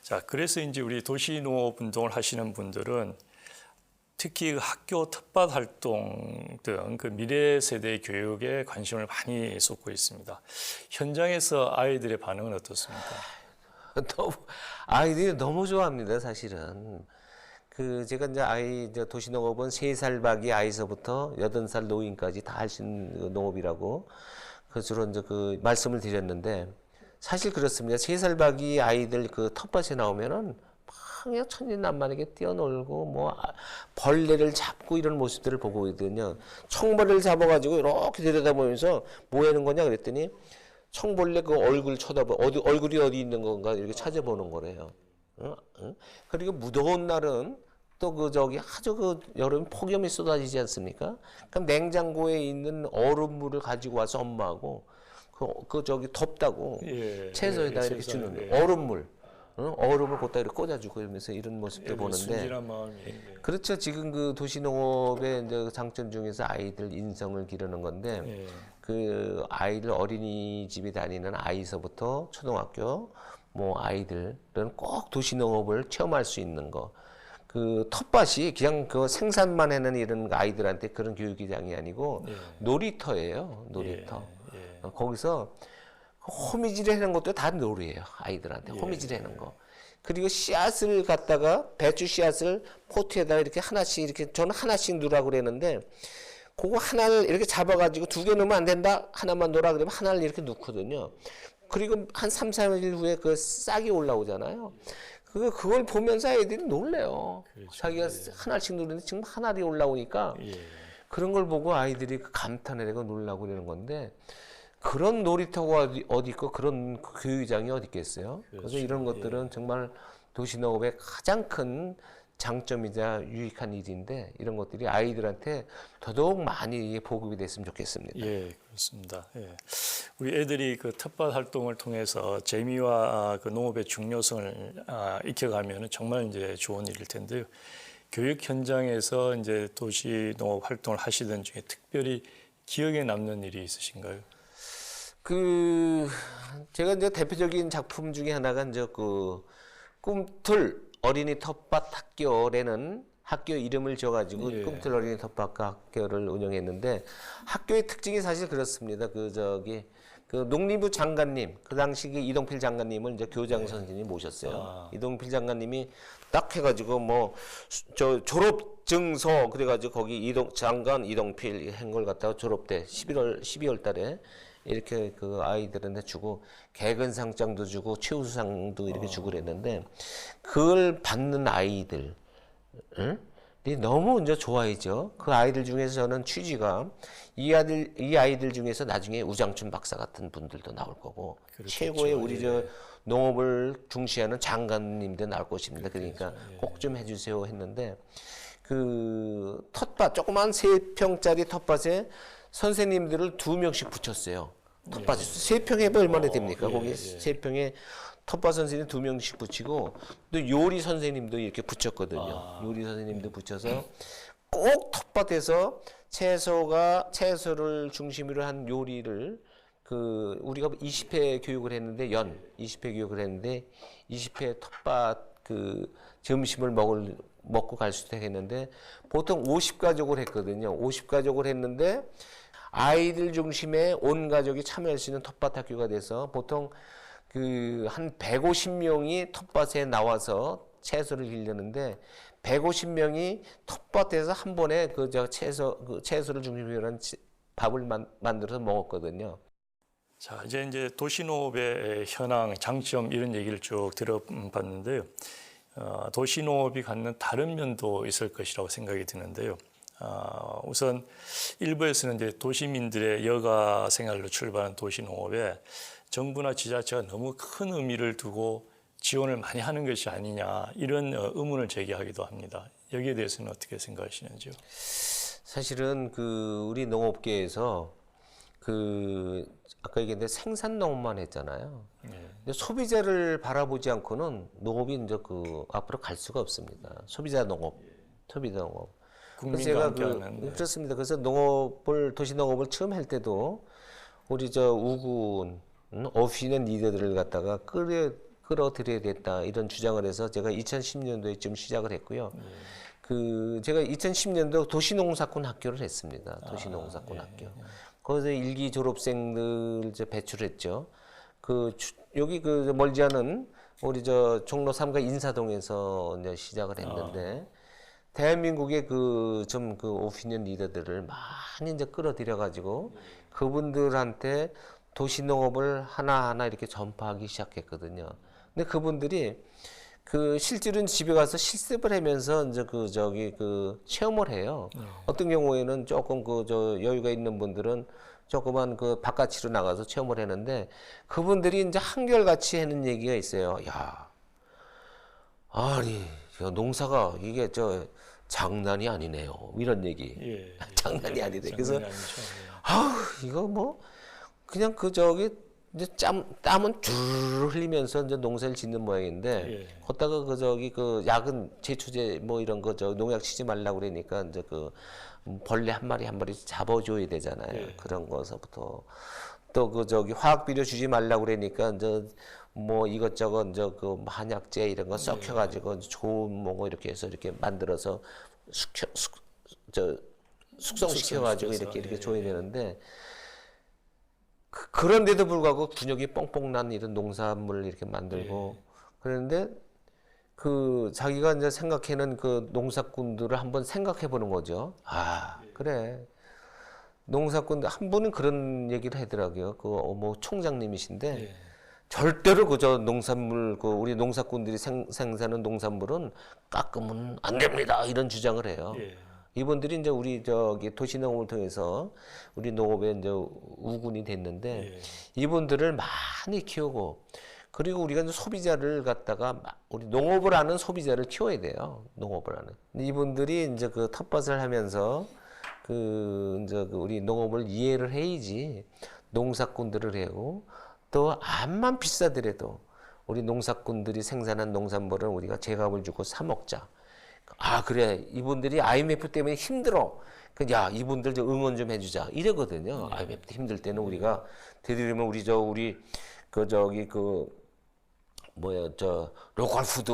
자, 그래서 이제 우리 도시농업 운동을 하시는 분들은 특히 그 학교 텃밭 활동 등 그 미래 세대 교육에 관심을 많이 쏟고 있습니다. 현장에서 아이들의 반응은 어떻습니까? 아이들이 너무 좋아합니다, 사실은. 그 제가 이제 도시농업은 3살 박이 아이서부터 8살 노인까지 다 할 수 있는 농업이라고 그 주로 이제 그 말씀을 드렸는데 사실 그렇습니다. 3살 박이 아이들 그 텃밭에 나오면은 그냥 천진난만하게 뛰어놀고 뭐 벌레를 잡고 이런 모습들을 보고 있거든요. 청벌레를 잡아가지고 이렇게 들여다보면서 뭐 하는 거냐 그랬더니 청벌레 그 얼굴 쳐다보 얼굴이 어디 있는 건가 이렇게 찾아보는 거래요. 그리고 무더운 날은 또 그 저기 아주 그 여름 폭염이 쏟아지지 않습니까? 그럼 냉장고에 있는 얼음물을 가지고 와서 엄마하고 그 저기 덥다고 채소에다 이렇게 주는 얼음물. 얼음을 갖다 이렇게 꽂아주고 이러면서 이런 모습도 보는데 순진한 마음이 그렇죠. 지금 그 도시농업의 이제 장점 중에서 아이들 인성을 기르는 건데 그 아이들 어린이집에 다니는 아이서부터 초등학교 뭐 아이들은 꼭 도시농업을 체험할 수 있는 거. 그 텃밭이 그냥 그 생산만 하는 이런 아이들한테 그런 교육기장이 아니고 놀이터예요. 놀이터. 거기서 호미질 하는 것도 다 놀이에요. 아이들한테 호미질 하는 거. 그리고 씨앗을 갖다가 배추 씨앗을 포트에다가 이렇게 하나씩 이렇게 저는 하나씩 누라고 그랬는데 그거 하나를 이렇게 잡아가지고 2개 넣으면 안 된다. 하나만 넣으라 그러면 하나를 이렇게 넣거든요. 그리고 한 3, 4일 후에 그 싹이 올라오잖아요. 그걸 보면서 아이들이 놀래요. 그렇죠. 자기가 하나씩 누르는데 지금 하나리 올라오니까 그런 걸 보고 아이들이 감탄을 하고 놀라고 그러는 건데 그런 놀이터가 어디 있고 그런 교육장이 어디 있겠어요? 그래서 이런 것들은 정말 도시농업의 가장 큰 장점이자 유익한 일인데 이런 것들이 아이들한테 더더욱 많이 보급이 됐으면 좋겠습니다. 예, 그렇습니다. 우리 애들이 그 텃밭 활동을 통해서 재미와 그 농업의 중요성을 익혀가면 정말 이제 좋은 일일 텐데요. 교육 현장에서 이제 도시농업 활동을 하시던 중에 특별히 기억에 남는 일이 있으신가요? 그 제가 이제 대표적인 작품 중에 하나가 이제 그 꿈틀 어린이 텃밭 학교라는 학교 이름을 지어가지고 예. 꿈틀 어린이 텃밭 학교를 운영했는데 학교의 특징이 사실 그렇습니다. 그 농림부 장관님 그 당시 그 이동필 장관님을 이제 교장 선생님이 모셨어요. 이동필 장관님이 딱 해가지고 뭐 저 졸업 증서 그래가지고 거기 장관 이동필 한 걸 갖다가 졸업 때 12월 달에 이렇게 그 아이들한테 주고 개근상장도 주고 최우수상도 이렇게 주고 그랬는데 그걸 받는 아이들 너무 이제 좋아했죠. 그 아이들 중에서 저는 취지가 이 아이들 중에서 나중에 우장춘 박사 같은 분들도 나올 거고 그렇겠죠. 최고의 우리 예. 저 농업을 중시하는 장관님도 나올 것입니다. 그러니까 예. 꼭 좀 해주세요 했는데 그 텃밭 조그만 3평짜리 텃밭에 선생님들을 2명씩 붙였어요. 텃밭에 3평 해봐 얼마나 됩니까? 거기 3평에 텃밭 선생님 2명씩 붙이고 또 요리 선생님도 이렇게 붙였거든요. 요리 선생님도 붙여서 꼭 텃밭에서 채소를 중심으로 한 요리를 그 우리가 20회 교육을 했는데 20회 교육을 했는데 20회 텃밭 그 점심을 먹고 갈 수 있게 했는데 보통 50가족을 했거든요. 50가족을 했는데 아이들 중심의 온 가족이 참여할 수 있는 텃밭 학교가 돼서 보통 그 한 150명이 텃밭에 나와서 채소를 길르는데 150명이 텃밭에서 한 번에 채소를 중심으로 한 밥을 만들어서 먹었거든요. 자, 이제 도시농업의 현황, 장점 이런 얘기를 쭉 들어봤는데요. 도시농업이 갖는 다른 면도 있을 것이라고 생각이 드는데요. 우선 일부에서는 이제 도시민들의 여가 생활로 출발한 도시농업에 정부나 지자체가 너무 큰 의미를 두고 지원을 많이 하는 것이 아니냐 이런 의문을 제기하기도 합니다. 여기에 대해서는 어떻게 생각하시는지요? 사실은 그 우리 농업계에서 그 아까 얘기했는데 생산 농업만 했잖아요. 근데 소비자를 바라보지 않고는 농업이 이제 그 앞으로 갈 수가 없습니다. 소비자 농업. 국민과 함께하는. 그렇습니다. 그래서 도시농업을 처음 할 때도 우리 저 우군 오피니언 리더들을 갖다가 끌어들여야 됐다 이런 주장을 해서 제가 2010년도에 좀 시작을 했고요. 그 제가 2010년도 도시농사꾼 학교를 했습니다. 도시농사꾼 학교. 거기서 1기 졸업생들 이제 배출했죠. 여기 멀지 않은 우리 저 종로 3가 인사동에서 이제 시작을 했는데 대한민국의 그 오피니언 리더들을 많이 이제 끌어들여 가지고 그분들한테 도시농업을 하나하나 이렇게 전파하기 시작했거든요. 근데 그분들이 실제로는 집에 가서 실습을 하면서 이제 체험을 해요. 어떤 경우에는 조금 여유가 있는 분들은 조그만 바깥으로 나가서 체험을 하는데 그분들이 이제 한결같이 하는 얘기가 있어요. 야, 아니, 농사가 이게 장난이 아니네요. 이런 얘기. 장난이 아니네. 그래서 이거 뭐 그냥 이제 땀은 줄 흘리면서 이제 농사를 짓는 모양인데 걷다가 약은 제초제 뭐 이런 거 농약 치지 말라고 그러니까 이제 벌레 한 마리 잡아줘야 되잖아요. 그런 거서부터 또 화학 비료 주지 말라고 그러니까 이제 뭐 이것저것 이제 한약재 이런 거 섞여가지고 좋은 뭐 이렇게 해서 이렇게 만들어서 숙성시켜가지고 이렇게 줘야 되는데 그런데도 불구하고 균형이 뻥뻥 난 이런 농산물을 이렇게 만들고 그런데 자기가 이제 생각하는 농사꾼들을 한번 생각해 보는 거죠. 그래. 농사꾼 한 분은 그런 얘기를 하더라고요. 뭐 총장님이신데 절대로 농산물 우리 농사꾼들이 생산하는 농산물은 깎으면 안 됩니다. 이런 주장을 해요. 이분들이 이제 우리 도시농업을 통해서 우리 농업에 이제 우군이 됐는데 이분들을 많이 키우고 그리고 우리가 이제 소비자를 갖다가 우리 농업을 하는 소비자를 키워야 돼요. 농업을 하는. 이분들이 이제 텃밭을 하면서 우리 농업을 이해를 해야지 농사꾼들을 하고 또 암만 비싸더라도 우리 농사꾼들이 생산한 농산물은 우리가 제값을 주고 사 먹자. 아 그래 이분들이 IMF 때문에 힘들어. 야 이분들 좀 응원 좀 해주자 이러거든요. IMF 때 힘들 때는 우리가 되도록이면 우리 그 저기 그 뭐야 저 로컬 푸드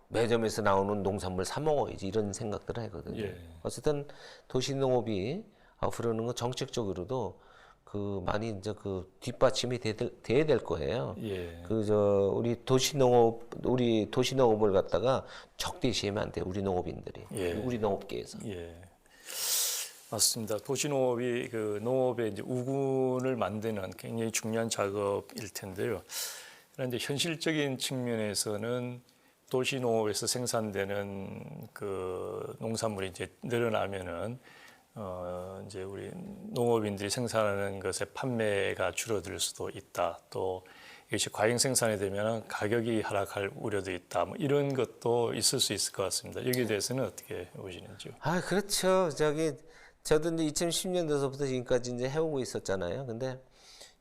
매점에서 나오는 농산물 사 먹어야지 이런 생각들을 하거든요. 예. 어쨌든 도시농업이 앞으로는 그 정책적으로도 그 많이 이제 그 뒷받침이 돼야 될 거예요. 예. 그 저 우리 도시농업을 갖다가 적대시하면 안 돼. 우리 농업인들이 예. 우리 농업계에서. 예. 맞습니다. 도시농업이 그 농업의 이제 우군을 만드는 굉장히 중요한 작업일 텐데요. 그런데 현실적인 측면에서는 도시농업에서 생산되는 그 농산물이 이제 늘어나면은 이제 우리 농업인들이 생산하는 것의 판매가 줄어들 수도 있다. 또 이것이 과잉 생산이 되면 가격이 하락할 우려도 있다. 뭐 이런 것도 있을 수 있을 것 같습니다. 여기에 대해서는 어떻게 보시는지요? 아 그렇죠. 저도 이제 2010년도서부터 지금까지 이제 해오고 있었잖아요. 근데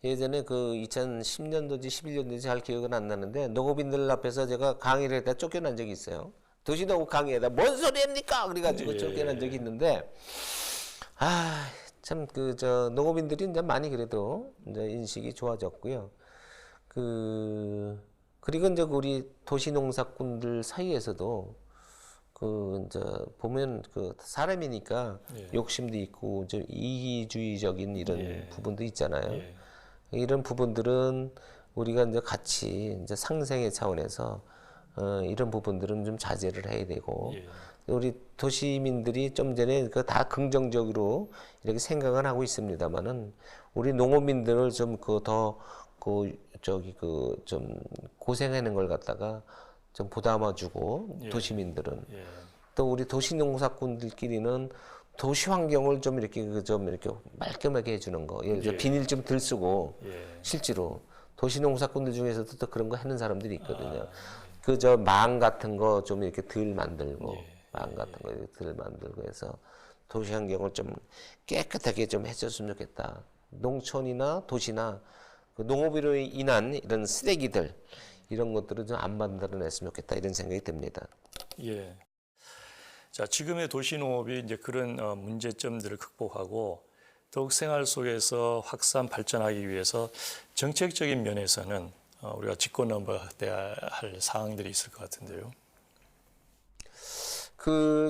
예전에 그 2010년도인지 11년도인지 잘 기억은 안 나는데 농업인들 앞에서 제가 강의를 했다 쫓겨난 적이 있어요. 도시농업 강의에다 뭔 소리 합니까? 그래가지고 쫓겨난 적이 있는데 참 그 저 농업인들이 이제 많이 그래도 이제 인식이 좋아졌고요. 그리고 이제 우리 도시농사꾼들 사이에서도 그 이제 보면 그 사람이니까 욕심도 있고 좀 이기주의적인 이런 부분도 있잖아요. 이런 부분들은 우리가 이제 같이 이제 상생의 차원에서 이런 부분들은 좀 자제를 해야 되고 우리 도시민들이 좀 전에 그 다 긍정적으로 이렇게 생각을 하고 있습니다만은 우리 농업민들을 좀 좀 고생하는 걸 갖다가 좀 보담아주고 도시민들은 또 우리 도시농사꾼들끼리는 도시 환경을 좀 이렇게 말끔하게 해주는 거. 예를 들어 비닐 좀 덜 쓰고 실제로 도시농사꾼들 중에서도 또 그런 거 하는 사람들이 있거든요. 망 같은 거 좀 이렇게 덜 만들고 망 같은 거 이렇게 덜 만들고 해서 도시 환경을 좀 깨끗하게 좀 해줬으면 좋겠다. 농촌이나 도시나 그 농업으로 인한 이런 쓰레기들 이런 것들을 좀 안 만들어냈으면 좋겠다 이런 생각이 듭니다. 예. 자, 지금의 도시농업이 이제 그런 문제점들을 극복하고 더욱 생활 속에서 확산 발전하기 위해서 정책적인 면에서는 우리가 짚고 넘어가야 할 사항들이 있을 것 같은데요.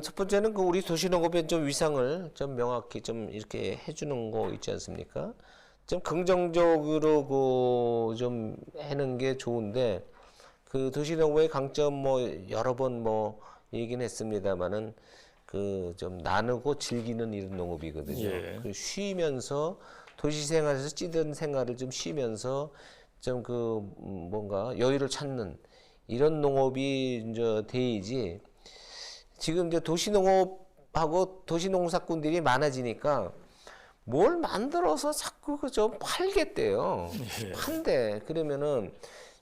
첫 번째는 우리 도시농업의 좀 위상을 좀 명확히 좀 이렇게 해주는 거 있지 않습니까? 좀 긍정적으로 좀 하는 게 좋은데 도시농업의 강점 여러 번 얘기는 했습니다만은 좀 나누고 즐기는 이런 농업이거든요. 쉬면서 도시 생활에서 찌든 생활을 좀 쉬면서 좀 뭔가 여유를 찾는 이런 농업이 이제 돼야지. 지금 이제 도시농업하고 도시농사꾼들이 많아지니까 뭘 만들어서 자꾸 좀 팔겠대요. 판대. 그러면은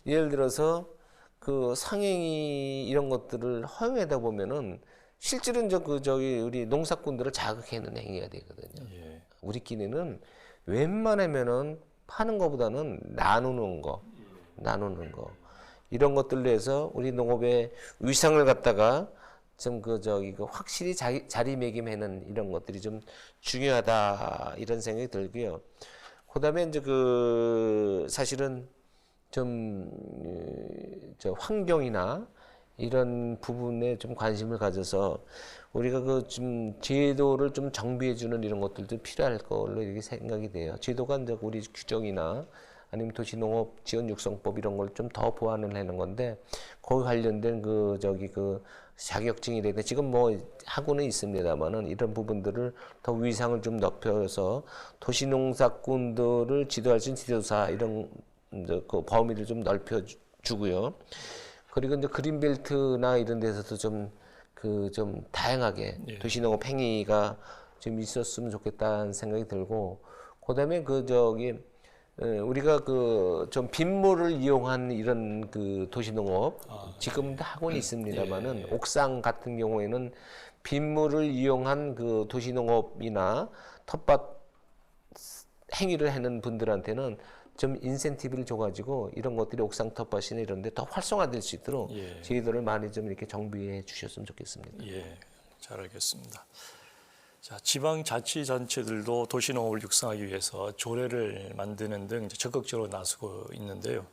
예를 들어서 상행위 이런 것들을 허용하다 보면은 실제로 이제 우리 농사꾼들을 자극하는 행위가 되거든요. 우리끼리는 웬만하면은 파는 것보다는 나누는 거. 이런 것들로 해서 우리 농업의 위상을 갖다가 좀 확실히 자리매김하는 이런 것들이 좀 중요하다 이런 생각이 들고요. 그다음에 이제 사실은 좀 환경이나 이런 부분에 좀 관심을 가져서 우리가 좀 제도를 좀 정비해주는 이런 것들도 필요할 걸로 이렇게 생각이 돼요. 제도가 이제 우리 규정이나 아니면 도시농업 지원육성법 이런 걸 좀 더 보완을 하는 건데 거기 관련된 자격증이라든지 지금 하고는 있습니다만은 이런 부분들을 더 위상을 좀 높여서 도시농사꾼들을 지도할 수 있는 지도사 이런 범위를 좀 넓혀주고요. 그리고 이제 그린벨트나 이런 데서도 좀 다양하게 도시농업 행위가 좀 있었으면 좋겠다는 생각이 들고, 그다음에 우리가 좀 빗물을 이용한 이런 도시농업 지금도 하고는 있습니다만은 옥상 같은 경우에는 빗물을 이용한 도시농업이나 텃밭 행위를 하는 분들한테는 좀 인센티브를 줘가지고 이런 것들이 옥상 텃밭이나 이런 데 더 활성화될 수 있도록 예. 저희들을 많이 좀 이렇게 정비해 주셨으면 좋겠습니다. 예, 잘 알겠습니다. 자, 지방자치단체들도 도시농업을 육성하기 위해서 조례를 만드는 등 이제 적극적으로 나서고 있는데요.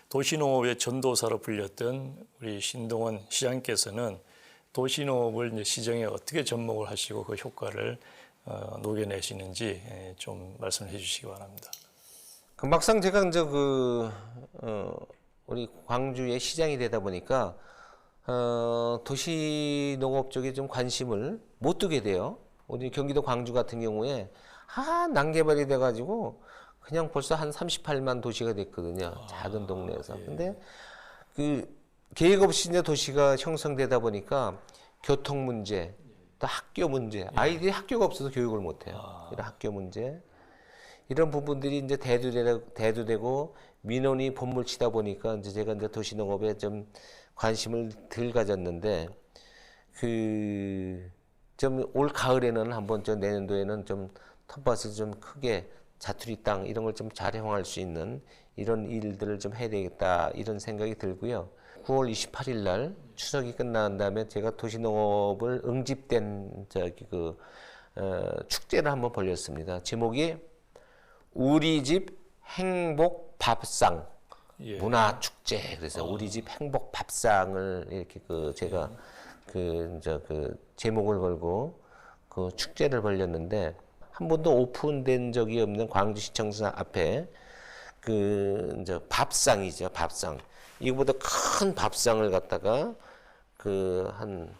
도시농업의 전도사로 불렸던 우리 신동원 시장께서는 도시농업을 이제 시정에 어떻게 접목을 하시고 그 효과를 녹여내시는지 좀 말씀해 주시기 바랍니다. 막상 제가 이제 우리 광주의 시장이 되다 보니까 도시 농업 쪽에 좀 관심을 못 두게 돼요. 우리 경기도 광주 같은 경우에 난개발이 돼가지고 그냥 벌써 한 38만 도시가 됐거든요. 작은 동네에서. 예. 근데 그 계획 없이 이제 도시가 형성되다 보니까 교통 문제, 또 학교 문제, 아이들이 학교가 없어서 교육을 못 해요. 이런 학교 문제. 이런 부분들이 이제 대두되고 민원이 본물치다 보니까 이제 제가 이제 도시농업에 좀 관심을 덜 가졌는데 좀 올 가을에는 한번 좀 내년도에는 좀 텃밭을 좀 크게 자투리 땅 이런 걸 좀 잘 활용할 수 있는 이런 일들을 좀 해야 되겠다 이런 생각이 들고요. 9월 28일 날 추석이 끝난 다음에 제가 도시농업을 응집된 축제를 한번 벌였습니다. 제목이 우리 집 행복 밥상 예. 문화 축제. 그래서 우리 집 행복 밥상을 이렇게 제가 제목을 걸고 그 축제를 벌였는데 한 번도 오픈된 적이 없는 광주시청사 앞에 밥상이죠. 밥상. 이거보다 큰 밥상을 갖다가 한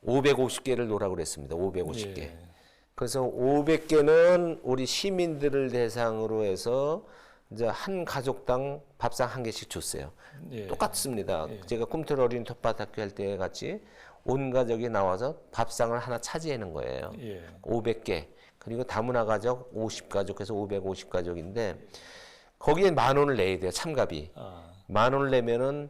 550개를 놓으라고 그랬습니다. 550개. 예. 그래서 500개는 우리 시민들을 대상으로 해서 이제 한 가족당 밥상 한 개씩 줬어요. 예. 똑같습니다. 예. 제가 꿈틀 어린이 텃밭학교 할 때 같이 온 가족이 나와서 밥상을 하나 차지하는 거예요. 예. 500개. 그리고 다문화 가족 50가족 해서 550가족인데 거기에 10,000원을 내야 돼요. 참가비. 10,000원을 내면은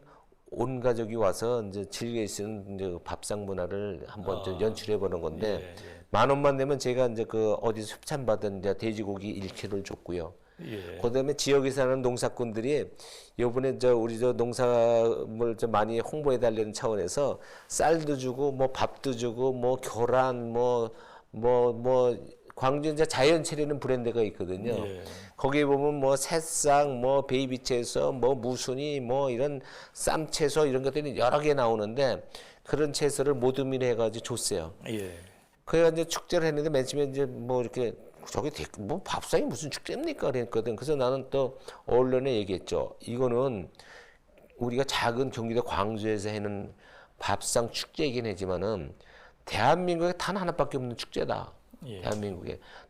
온 가족이 와서 이제 즐길 수 있는 이제 밥상 문화를 한번 좀 연출해 보는 건데 10,000원만 내면 제가 이제 어디서 협찬받은 이제 돼지고기 1kg를 줬고요. 예. 그다음에 지역에 사는 농사꾼들이 요번에 우리 농산물 좀 많이 홍보해 달라는 차원에서 쌀도 주고 뭐 밥도 주고 뭐 계란 뭐 광주 이제 자연 차리는 브랜드가 있거든요. 예. 거기에 보면 뭐 새싹, 뭐 베이비 채소, 뭐 무순이, 뭐 이런 쌈 채소 이런 것들이 여러 개 나오는데 그런 채소를 모둠이를 해가지고 줬어요. 예. 그래가지고 이제 축제를 했는데 맨 처음에 이제 뭐 이렇게 뭐 밥상이 무슨 축제입니까? 그랬거든. 그래서 나는 또 언론에 얘기했죠. 이거는 우리가 작은 경기도 광주에서 하는 밥상 축제이긴 하지만은 대한민국에 단 하나밖에 없는 축제다. 예.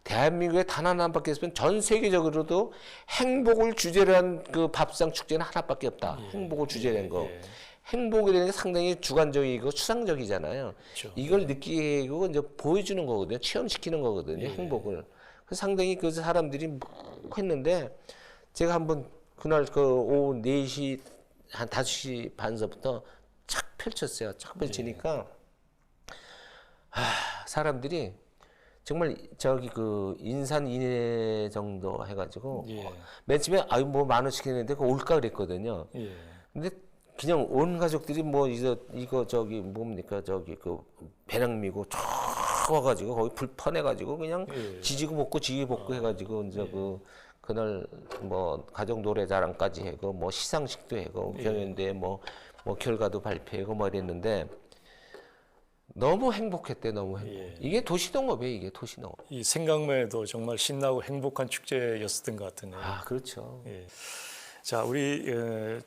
대한민국에 단 하나밖에 없으면 전 세계적으로도 행복을 주제로 한 그 밥상 축제는 하나밖에 없다. 행복을 주제로 한 거. 행복이라는 게 상당히 주관적이고 추상적이잖아요. 그렇죠. 이걸 느끼고 이제 보여주는 거거든요. 체험시키는 거거든요. 행복을. 그래서 상당히 그 사람들이 했는데 제가 한번 그날 오후 4시 한 5시 반서부터 착 펼쳤어요. 착 펼치니까 사람들이 정말 인산인해 정도 해가지고 맨 처음에 뭐 10,000원씩 했는데 그거 올까 그랬거든요. 예. 근데 그냥 온 가족들이 뭐 이거 뭡니까 배낭 미고 쫙 와가지고 거기 불 퍼내가지고 그냥 지지고 볶고 해가지고 이제 그날 뭐 가족 노래자랑까지 하고 뭐 시상식도 하고 경연대회 뭐 결과도 발표하고 뭐 이랬는데 너무 행복했대. 이게 도시농업이에요. 이게 도시농업. 이 생각만 해도 정말 신나고 행복한 축제였었던 것 같으네요. 그렇죠. 예. 자, 우리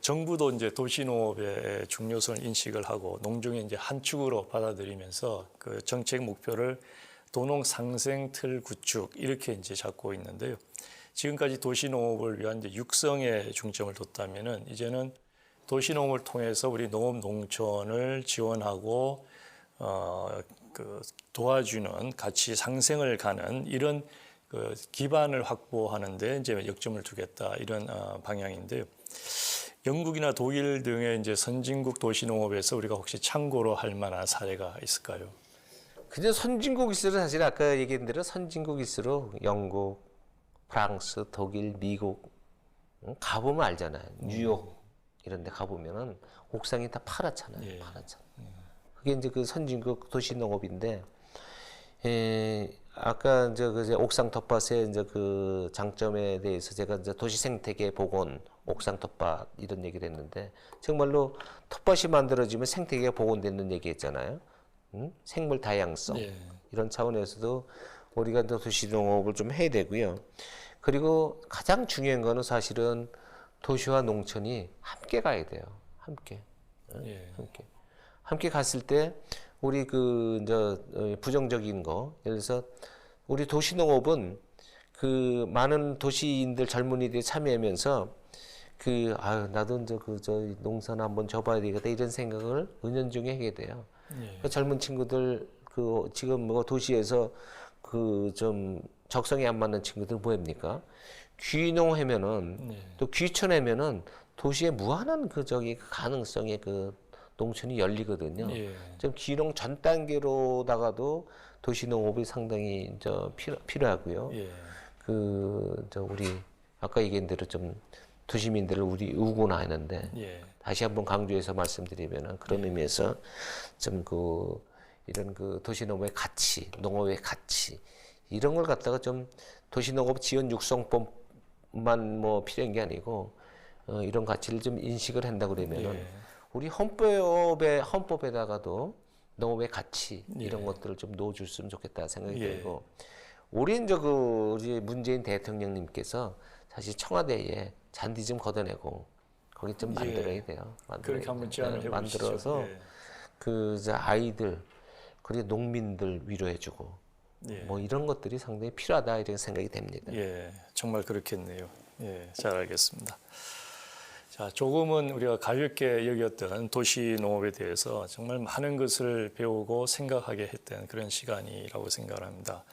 정부도 이제 도시농업의 중요성을 인식을 하고 농종의 이제 한 축으로 받아들이면서 그 정책 목표를 도농 상생 틀 구축 이렇게 이제 잡고 있는데요. 지금까지 도시농업을 위한 이제 육성에 중점을 뒀다면은 이제는 도시농업을 통해서 우리 농업 농촌을 지원하고 도와주는 같이 상생을 가는 이런 기반을 확보하는데 이제 역점을 두겠다 이런 방향인데요. 영국이나 독일 등의 이제 선진국 도시농업에서 우리가 혹시 참고로 할 만한 사례가 있을까요? 그냥 선진국일수록 사실 아까 얘기한 대로 선진국일수록 영국, 프랑스, 독일, 미국 가보면 알잖아요. 뉴욕 이런 데 가보면은 옥상이 다 파랗잖아요. 예. 파랗잖아요. 그게 이제 그 선진국 도시농업인데, 아까 이제 그 옥상 텃밭의 이제 그 장점에 대해서 제가 이제 도시 생태계 복원, 옥상 텃밭 이런 얘기를 했는데, 정말로 텃밭이 만들어지면 생태계가 복원되는 얘기했잖아요. 생물 다양성 예. 이런 차원에서도 우리가 이제 도시농업을 좀 해야 되고요. 그리고 가장 중요한 거는 사실은 도시와 농촌이 함께 가야 돼요. 함께. 예. 함께 갔을 때 우리 그 이제 부정적인 거, 예를 들어서 우리 도시농업은 그 많은 도시인들 젊은이들이 참여하면서 그 아유 나도 이제 저 농사나 한번 져봐야 되겠다 이런 생각을 은연중에 하게 돼요. 예. 그 젊은 친구들 그 지금 뭐 도시에서 그 좀 적성에 안 맞는 친구들 뭐합니까? 귀농하면은 예. 또 귀촌하면은 도시에 무한한 그 저기 가능성의 그 농촌이 열리거든요. 예. 좀 귀농 전 단계로다가도 도시 농업이 상당히 필요하고요. 예. 그 저 우리 아까 얘기한 대로 좀 도시민들을 우리 우구나 하는데 예. 다시 한번 강조해서 말씀드리면은 그런 의미에서 좀 그 이런 그 도시 농업의 가치, 농업의 가치 이런 걸 갖다가 좀 도시 농업 지원 육성법만 뭐 필요한 게 아니고 이런 가치를 좀 인식을 한다 그러면은 예. 우리 헌법에다가도 농업의 가치 이런 것들을 좀 넣어줬으면 좋겠다 생각이 예. 들고 우리 이제 그 우리 문재인 대통령님께서 사실 청와대에 잔디 좀 걷어내고 거기 좀 만들어야 돼요. 그렇게 한번 제안을 해보시죠. 만들어서 예. 그 이제 아이들 그리고 농민들 위로해주고 예. 뭐 이런 것들이 상당히 필요하다 이런 생각이 됩니다. 예, 정말 그렇겠네요. 예, 잘 알겠습니다. 자, 조금은 우리가 가볍게 여겼던 도시 농업에 대해서 정말 많은 것을 배우고 생각하게 했던 그런 시간이라고 생각합니다.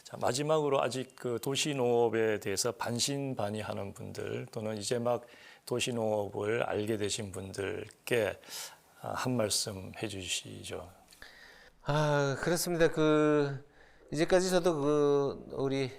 자, 마지막으로 아직 그 도시 농업에 대해서 반신반의하는 분들 또는 이제 막 도시 농업을 알게 되신 분들께 한 말씀 해주시죠. 아 그렇습니다. 그 이제까지 저도 그 우리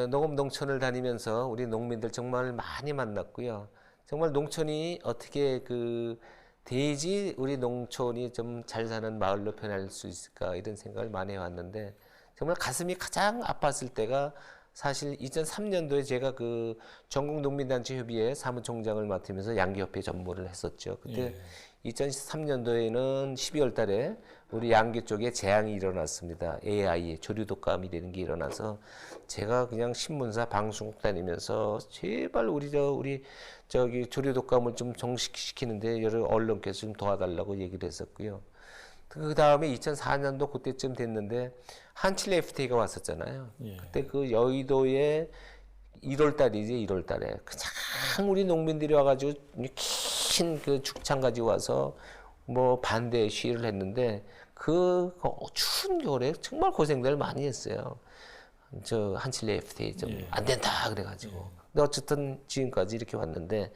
농업 농촌을 다니면서 우리 농민들 정말 많이 만났고요. 정말 농촌이 어떻게 그 돼야지 우리 농촌이 좀 잘 사는 마을로 변할 수 있을까 이런 생각을 많이 해왔는데 정말 가슴이 가장 아팠을 때가 사실 2003년도에 제가 그 전국농민단체협의회 사무총장을 맡으면서 양계협회 전무를 했었죠. 그때 2013년도에는 12월 달에 우리 양계 쪽에 재앙이 일어났습니다. AI, 조류독감이 되는 게 일어나서 제가 그냥 신문사 방송국 다니면서 제발 우리 저기 조류독감을 좀 정식시키는데 여러 언론께서 좀 도와달라고 얘기를 했었고요. 그 다음에 2004년도 그때쯤 됐는데 한칠 FTA가 왔었잖아요. 예. 그때 그 여의도에 1월 달이지 1월 달에 그냥 우리 농민들이 와가지고 긴 그 죽창 가지고 와서 뭐 반대 시위를 했는데 그 추운 겨울에 정말 고생들 많이 했어요. 저 한칠레 FTA 좀 안 된다 그래가지고. 근데 어쨌든 지금까지 이렇게 왔는데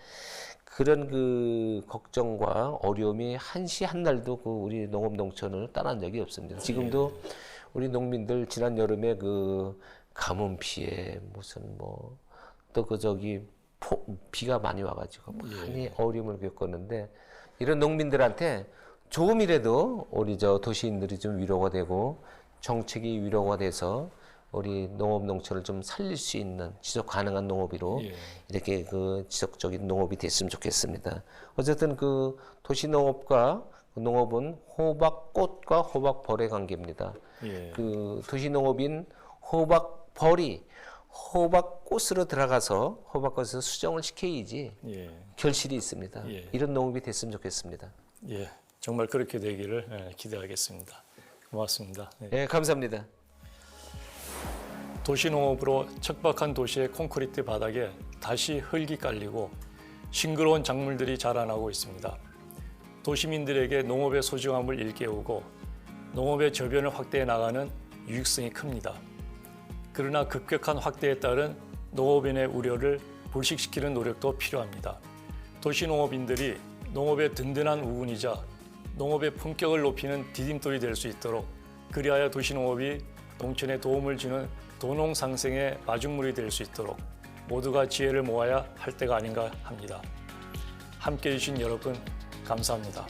그런 그 걱정과 어려움이 한시 한날도 그 우리 농업 농촌을 떠난 적이 없습니다. 지금도 우리 농민들 지난 여름에 그 가뭄 피해 무슨 뭐 또 그 저기 비가 많이 와가지고 많이 어려움을 겪었는데 이런 농민들한테 조금이라도 우리 저 도시인들이 좀 위로가 되고 정책이 위로가 돼서 우리 농업 농촌을 좀 살릴 수 있는 지속 가능한 농업으로 이렇게 그 지속적인 농업이 됐으면 좋겠습니다. 어쨌든 그 도시 농업과 그 농업은 호박꽃과 호박벌의 관계입니다. 그 도시 농업인 호박벌이 호박꽃으로 들어가서 호박꽃에서 수정을 시켜야지 결실이 있습니다. 이런 농업이 됐으면 좋겠습니다. 예, 정말 그렇게 되기를 기대하겠습니다. 고맙습니다. 네, 감사합니다. 도시농업으로 척박한 도시의 콘크리트 바닥에 다시 흙이 깔리고 싱그러운 작물들이 자라나고 있습니다. 도시민들에게 농업의 소중함을 일깨우고 농업의 저변을 확대해 나가는 유익성이 큽니다. 그러나 급격한 확대에 따른 농업인의 우려를 불식시키는 노력도 필요합니다. 도시농업인들이 농업의 든든한 우군이자 농업의 품격을 높이는 디딤돌이 될 수 있도록 그리하여 도시농업이 농촌에 도움을 주는 도농상생의 마중물이 될 수 있도록 모두가 지혜를 모아야 할 때가 아닌가 합니다. 함께해 주신 여러분 감사합니다.